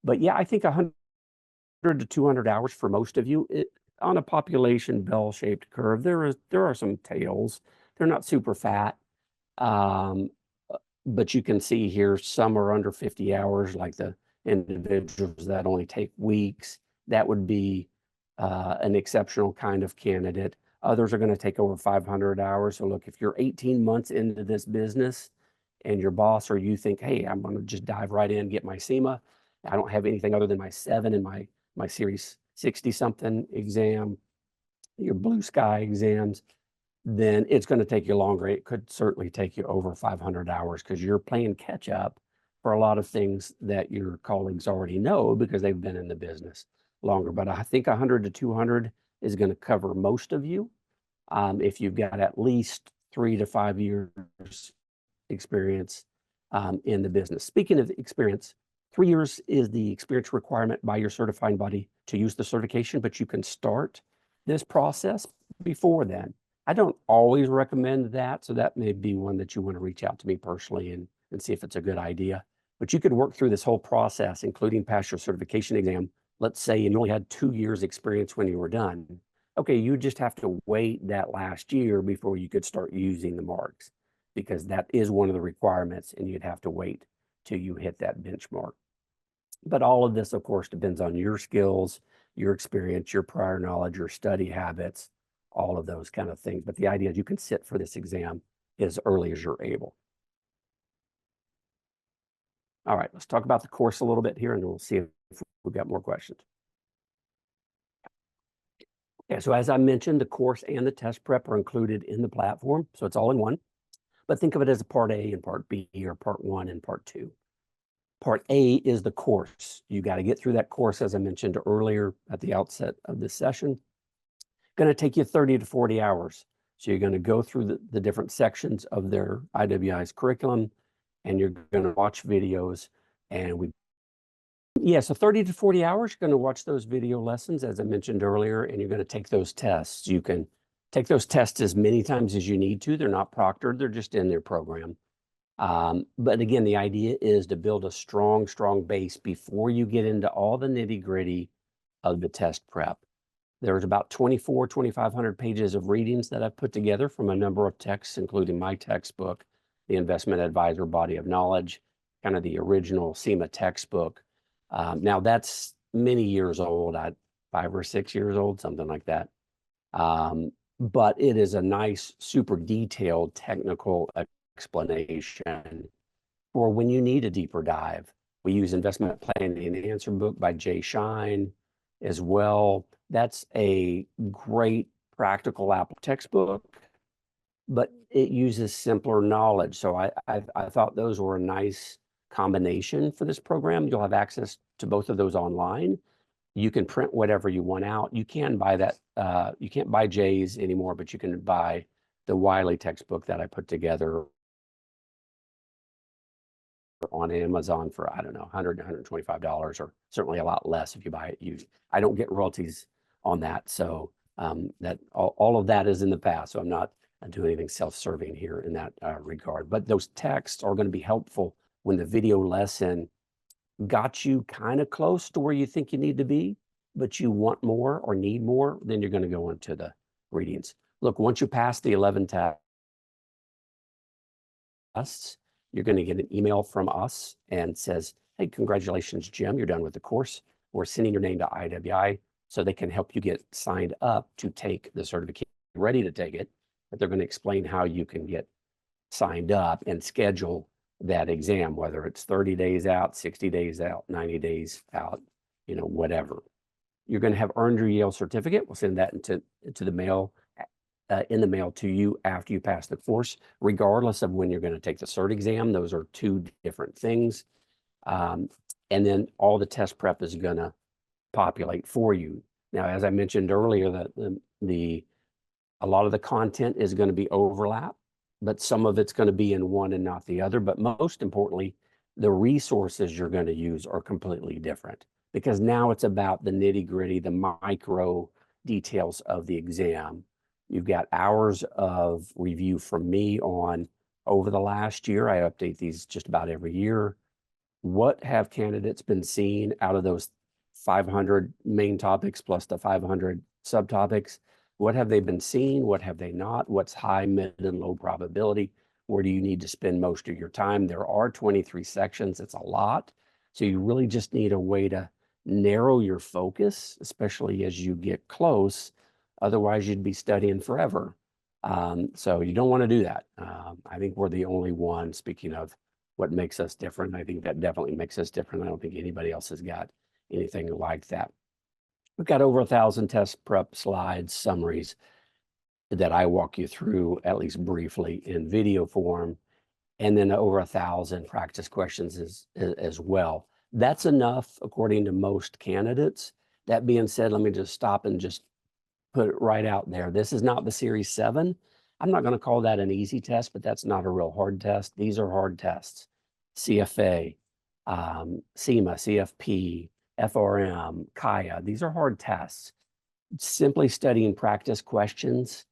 B: But yeah, I think 100 to 200 hours for most of you. On a population bell-shaped curve, there are some tails. They're not super fat. But you can see here, some are under 50 hours, like the individuals that only take weeks. That would be an exceptional kind of candidate. Others are going to take over 500 hours. So look, if you're 18 months into this business and your boss or you think, hey, I'm going to just dive right in, get my CIMA. I don't have anything other than my 7 and my Series 60 something exam, your blue sky exams, then it's going to take you longer. It could certainly take you over 500 hours because you're playing catch up for a lot of things that your colleagues already know because they've been in the business longer. But I think 100 to 200 is going to cover most of you. If you've got at least 3 to 5 years experience in the business. Speaking of experience, 3 years is the experience requirement by your certifying body to use the certification, but you can start this process before then. I don't always recommend that, so that may be one that you want to reach out to me personally and see if it's a good idea. But you could work through this whole process, including pass your certification exam. Let's say you only had 2 years experience when you were done. Okay, you just have to wait that last year before you could start using the marks, because that is one of the requirements, and you'd have to wait till you hit that benchmark. But all of this, of course, depends on your skills, your experience, your prior knowledge, your study habits, all of those kind of things. But the idea is you can sit for this exam as early as you're able. All right, let's talk about the course a little bit here, and we'll see if we've got more questions. Okay, so as I mentioned, the course and the test prep are included in the platform, so it's all in one. But think of it as a part A and part B, or part 1 and part 2. Part A is the course. You got to get through that course, as I mentioned earlier at the outset of this session. Going to take you 30 to 40 hours. So you're going to go through the different sections of their IWI's curriculum, and you're going to watch videos. And so 30 to 40 hours, you're going to watch those video lessons, as I mentioned earlier, and you're going to take those tests. You can take those tests as many times as you need to. They're not proctored. They're just in their program. But again, the idea is to build a strong base before you get into all the nitty-gritty of the test prep. There's about 2,500 pages of readings that I've put together from a number of texts, including my textbook, the Investment Advisor Body of Knowledge, kind of the original CIMA textbook. Now that's many years old, 5 or 6 years old, something like that. But it is a nice, super detailed technical explanation for when you need a deeper dive. We use Investment Planning and Answer book by Jay Shine as well. That's a great practical Apple textbook, but it uses simpler knowledge. So I thought those were a nice combination for this program. You'll have access to both of those online. You can print whatever you want out. You can buy that. You can't buy Jay's anymore, but you can buy the Wiley textbook that I put together on Amazon for, I don't know, $100 to $125, or certainly a lot less if you buy it used. I don't get royalties on that. So that all of that is in the past. So I'm not doing anything self-serving here in that regard. But those texts are going to be helpful when the video lesson got you kind of close to where you think you need to be, but you want more or need more, then you're going to go into the readings. Look, once you pass the 11 tests, you're going to get an email from us and says, hey, congratulations, Jim, you're done with the course. We're sending your name to IWI so they can help you get signed up to take the certification, ready to take it. But they're going to explain how you can get signed up and schedule that exam, whether it's 30 days out, 60 days out, 90 days out, whatever. You're going to have earned your Yale certificate. We'll send that into the mail, in the mail to you after you pass the course, regardless of when you're going to take the cert exam. Those are 2 different things. And then all the test prep is going to populate for you. Now, as I mentioned earlier, that a lot of the content is going to be overlap, but some of it's going to be in one and not the other. But most importantly, the resources you're going to use are completely different, because now it's about the nitty-gritty, the micro details of the exam. You've got hours of review from me on over the last year. I update these just about every year. What have candidates been seeing out of those 500 main topics plus the 500 subtopics? What have they been seeing? What have they not? What's high, mid, and low probability? Where do you need to spend most of your time? There are 23 sections. It's a lot. So you really just need a way to narrow your focus, especially as you get close. Otherwise, you'd be studying forever. So you don't want to do that. I think we're the only one, speaking of what makes us different. I think that definitely makes us different. I don't think anybody else has got anything like that. We've got over 1,000 test prep slides, summaries that I walk you through, at least briefly, in video form, and then over 1,000 practice questions as well. That's enough, according to most candidates. That being said, let me just stop and just put it right out there. This is not the Series 7. I'm not going to call that an easy test, but that's not a real hard test. These are hard tests. CFA, CIMA, CFP, FRM, CAIA. These are hard tests. Simply studying practice questions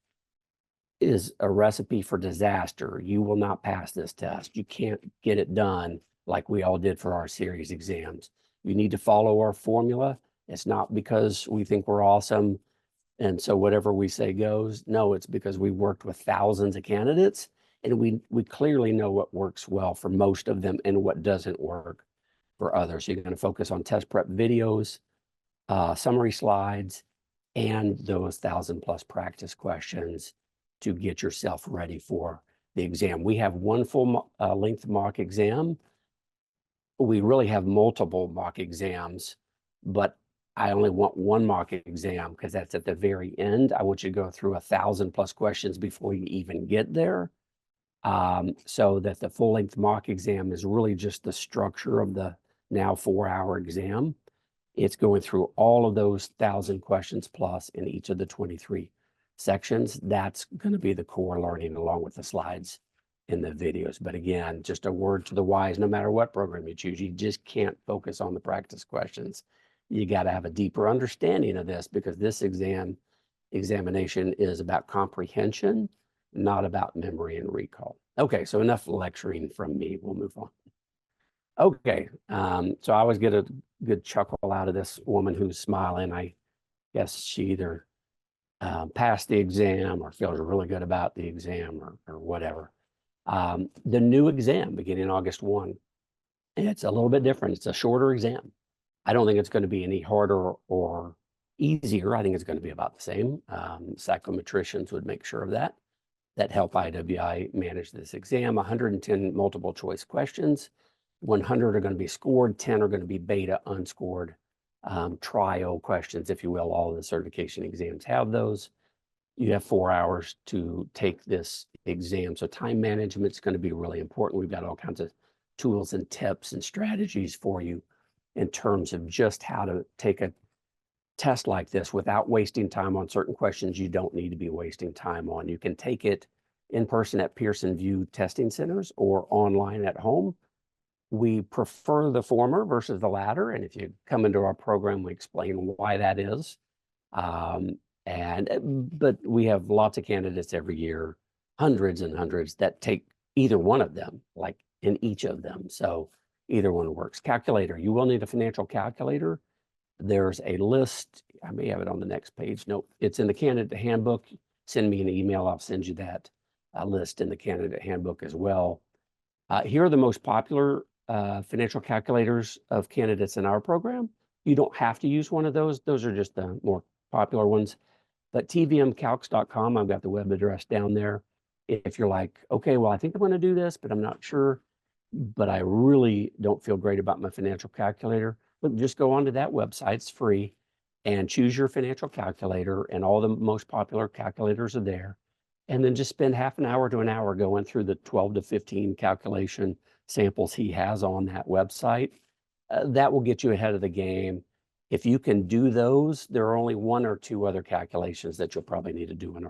B: is a recipe for disaster. You will not pass this test. You can't get it done like we all did for our series exams. You need to follow our formula. It's not because we think we're awesome and so whatever we say goes. No, it's because we worked with thousands of candidates and we clearly know what works well for most of them and what doesn't work for others. You're going to focus on test prep videos, summary slides, and those 1,000+ practice questions to get yourself ready for the exam. We have one full length mock exam. We really have multiple mock exams, but I only want one mock exam because that's at the very end. I want you to go through 1,000+ questions before you even get there. So that the full length mock exam is really just the structure of the now 4-hour exam. It's going through all of those 1,000 questions plus in each of the 23 sections. That's going to be the core learning along with the slides and the videos. But again, just a word to the wise, no matter what program you choose, you just can't focus on the practice questions. You got to have a deeper understanding of this because this examination is about comprehension, not about memory and recall. Okay, so enough lecturing from me. We'll move on. Okay, so I always get a good chuckle out of this woman who's smiling. I guess she either passed the exam or feels really good about the exam or whatever. The new exam beginning August 1, it's a little bit different. It's a shorter exam. I don't think it's going to be any harder or easier. I think it's going to be about the same. Psychometricians would make sure of that help IWI manage this exam. 110 multiple choice questions. 100 are going to be scored, 10 are going to be beta unscored trial questions, if you will. All of the certification exams have those. You have 4 hours to take this exam. So time management is going to be really important. We've got all kinds of tools and tips and strategies for you in terms of just how to take a test like this without wasting time on certain questions you don't need to be wasting time on. You can take it in person at Pearson VUE testing centers or online at home. We prefer the former versus the latter. And if you come into our program, we explain why that is. But we have lots of candidates every year, hundreds and hundreds that take either one of them, like in each of them. So either one works. Calculator, you will need a financial calculator. There's a list. I may have it on the next page. No, it's in the candidate handbook. Send me an email. I'll send you that list in the candidate handbook as well. Here are the most popular financial calculators of candidates in our program. You don't have to use one of those. Those are just the more popular ones. But tvmcalcs.com, I've got the web address down there. If you're like, okay, well, I think I'm going to do this, but I'm not sure, but I really don't feel great about my financial calculator, look, just go onto that website. It's free and choose your financial calculator, and all the most popular calculators are there. And then just spend half an hour to an hour going through the 12 to 15 calculation samples he has on that website. That will get you ahead of the game. If you can do those, there are only 1 or 2 other calculations that you'll probably need to do in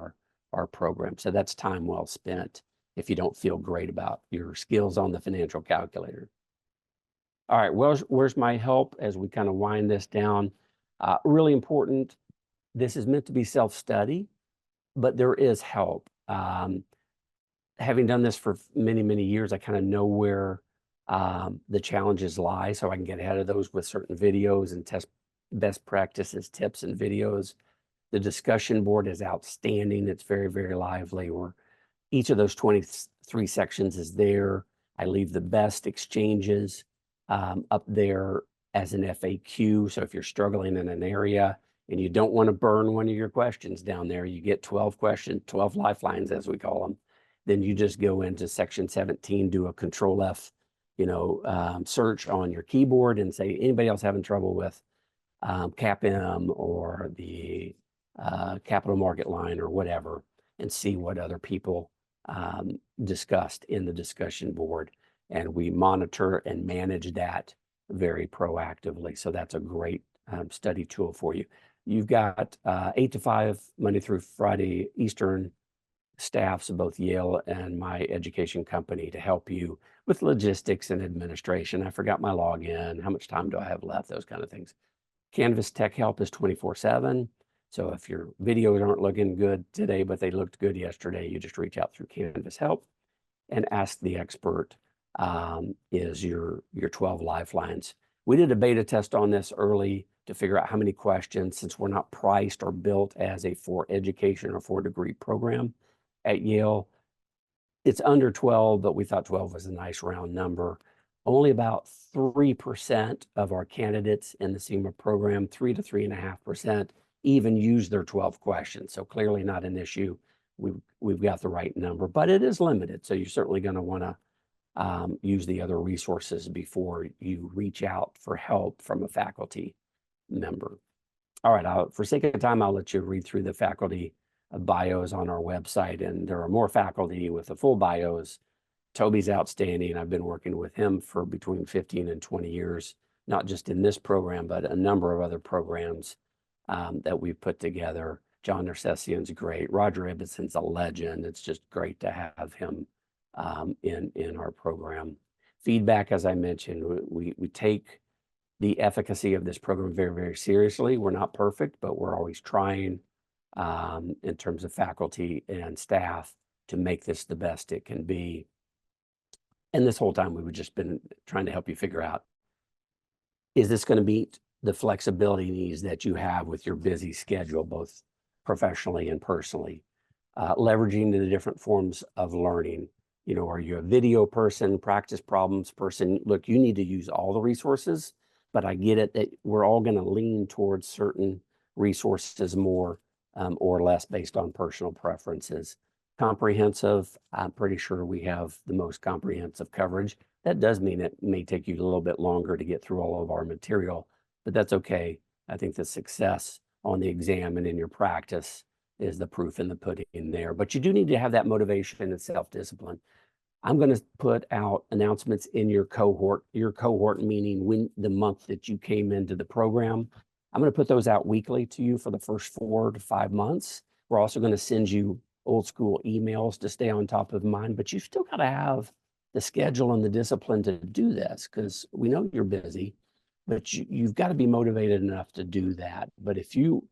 B: our program. So that's time well spent if you don't feel great about your skills on the financial calculator. All right, where's my help as we kind of wind this down? Really important. This is meant to be self-study, but there is help. Having done this for many, many years, I kind of know where the challenges lie, so I can get ahead of those with certain videos and test best practices, tips and videos. The discussion board is outstanding. It's very, very lively. Each of those 23 3 sections is there. I leave the best exchanges up there as an FAQ. So if you're struggling in an area and you don't want to burn one of your questions down there, you get 12 questions, 12 lifelines, as we call them. Then you just go into section 17, do a Control F, search on your keyboard and say, anybody else having trouble with CAPM or the capital market line or whatever, and see what other people discussed in the discussion board. And we monitor and manage that very proactively. So that's a great study tool for you. You've got 8 to 5, Monday through Friday, Eastern staffs of both Yale and my education company to help you with logistics and administration. I forgot my login. How much time do I have left? Those kind of things. Canvas Tech Help is 24/7. So if your videos aren't looking good today, but they looked good yesterday, you just reach out through Canvas Help. And Ask the Expert is your 12 lifelines. We did a beta test on this early to figure out how many questions, since we're not priced or built as a 4 education or 4 degree program at Yale. It's under 12, but we thought 12 was a nice round number. Only about 3% of our candidates in the CIMA program, 3 to 3.5%, even use their 12 questions. So clearly not an issue. We've got the right number, but it is limited. So you're certainly going to want to use the other resources before you reach out for help from a faculty member. All right, for sake of time, I'll let you read through the faculty bios on our website, and there are more faculty with the full bios. Toby's outstanding. I've been working with him for between 15 and 20 years, not just in this program, but a number of other programs that we've put together. John Nersessian's great. Roger Ibbetson's a legend. It's just great to have him in our program. Feedback, as I mentioned, we take the efficacy of this program very, very seriously. We're not perfect, but we're always trying in terms of faculty and staff to make this the best it can be. And this whole time we've just been trying to help you figure out, is this going to meet the flexibility needs that you have with your busy schedule, both professionally and personally? Leveraging the different forms of learning. Are you a video person, practice problems person? Look, you need to use all the resources, but I get it that we're all going to lean towards certain resources more or less based on personal preferences. Comprehensive, I'm pretty sure we have the most comprehensive coverage. That does mean it may take you a little bit longer to get through all of our material, but that's okay. I think the success on the exam and in your practice is the proof in the pudding there. But you do need to have that motivation and self-discipline. I'm going to put out announcements in your cohort meaning when the month that you came into the program. I'm going to put those out weekly to you for the first 4 to 5 months. We're also going to send you old school emails to stay on top of mind, but you still got to have the schedule and the discipline to do this, because we know you're busy, but you've got to be motivated enough to do that. But if you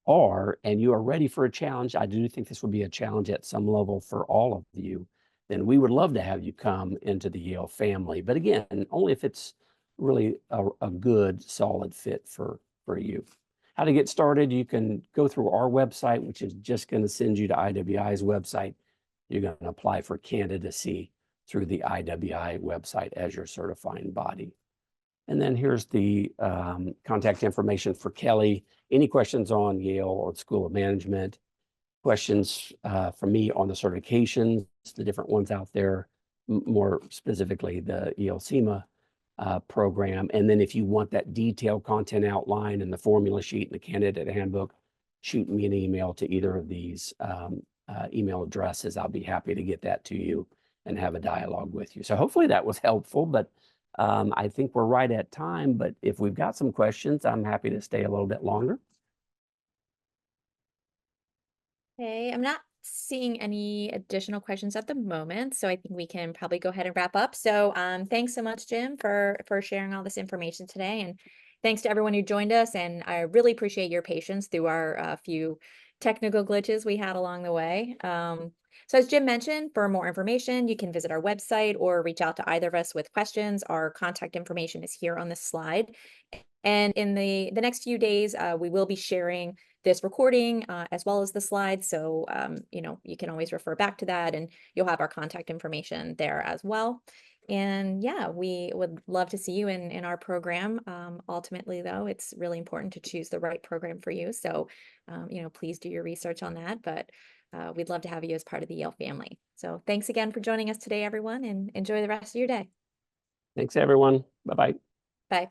B: are, and you are ready for a challenge, I do think this would be a challenge at some level for all of you, then we would love to have you come into the Yale family. But again, only if it's really a good, solid fit for you. How to get started, you can go through our website, which is just going to send you to IWI's website. You're going to apply for candidacy through the IWI website as your certifying body. And then here's the contact information for Kelly. Any questions on Yale or the School of Management, questions from me on the certifications, the different ones out there, more specifically the Yale CIMA program. And then if you want that detailed content outline and the formula sheet and the candidate handbook, shoot me an email to either of these email addresses. I'll be happy to get that to you and have a dialogue with you. So hopefully that was helpful, but I think we're right at time. But if we've got some questions, I'm happy to stay a little bit longer.
A: Okay, I'm not seeing any additional questions at the moment, so I think we can probably go ahead and wrap up. So thanks so much, Jim, for sharing all this information today. And thanks to everyone who joined us. And I really appreciate your patience through our few technical glitches we had along the way. So as Jim mentioned, for more information, you can visit our website or reach out to either of us with questions. Our contact information is here on this slide. And in the next few days, we will be sharing this recording as well as the slides. So, you can always refer back to that and you'll have our contact information there as well. And yeah, we would love to see you in our program. Ultimately, though, it's really important to choose the right program for you. So, please do your research on that. But we'd love to have you as part of the Yale family. So thanks again for joining us today, everyone, and enjoy the rest of your day.
B: Thanks, everyone. Bye-bye.
A: Bye.